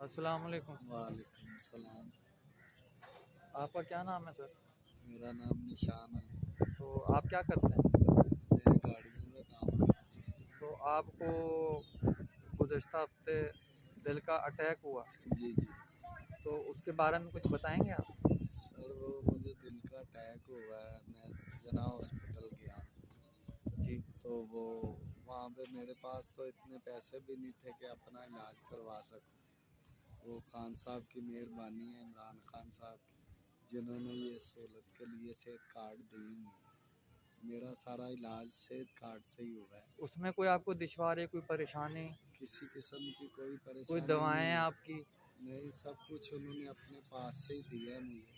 अस्सलाम वालेकुम। वालेकुम सलाम। आपका क्या नाम है सर? मेरा नाम निशान अली। तो आप क्या करते हैं? मैं गाड़ियों का काम करता तो आपको गुज़श्ता हफ्ते दिल का अटैक हुआ, हूँ। जी जी तो उसके बारे में कुछ बताएंगे आप? सर, वो मुझे दिल का अटैक हुआ है। मैं जना हॉस्पिटल गया जी। तो वो वहाँ पे मेरे पास तो इतने पैसे भी नहीं थे कि अपना इलाज करवा सकूं। वो खान साहब की मेहरबानी है, इमरान खान साहब की, जिन्होंने ये सहूलत के लिए सेहत कार्ड दिए हैं। मेरा सारा इलाज सेहत कार्ड से ही हुआ है। उसमें कोई आपको दुश्वारी, कोई परेशानी, किसी किस्म की कोई कोई परेशानी दवाएं नहीं है। आपकी? नहीं, सब कुछ उन्होंने अपने पास से ही दिया है मुझे।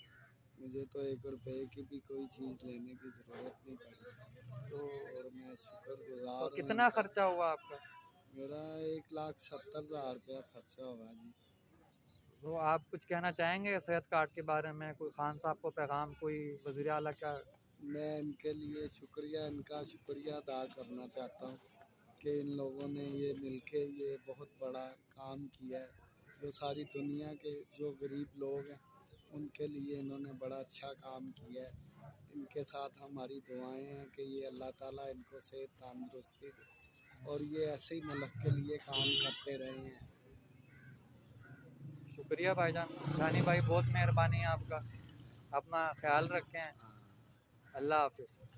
मुझे तो 1 रुपए की भी कोई चीज़ लेने की ज़रूरत नहीं पड़ी। तो और मैं तो शुक्रगुजार हूँ कितना इनका। खर्चा हुआ आपका? मेरा 1,70,000 रुपया खर्चा हुआ जी। तो आप कुछ कहना चाहेंगे सेहत कार्ड के बारे में? कोई खान साहब को पैगाम, कोई वज़ीर आला का? मैं इनके लिए इनका शुक्रिया अदा करना चाहता हूँ कि इन लोगों ने ये मिलके ये बहुत बड़ा काम किया है। जो सारी दुनिया के जो गरीब लोग हैं उनके लिए इन्होंने बड़ा अच्छा काम किया है। इनके साथ हमारी दुआएं हैं कि ये अल्लाह ताला इनको सेहत तंदुरुस्ती दे और ये ऐसे ही मुल्क के लिए काम करते रहे हैं। शुक्रिया भाईजान। जानी भाई, बहुत मेहरबानी है आपका। अपना ख्याल रखें। हाँ। अल्लाह हाफिज़।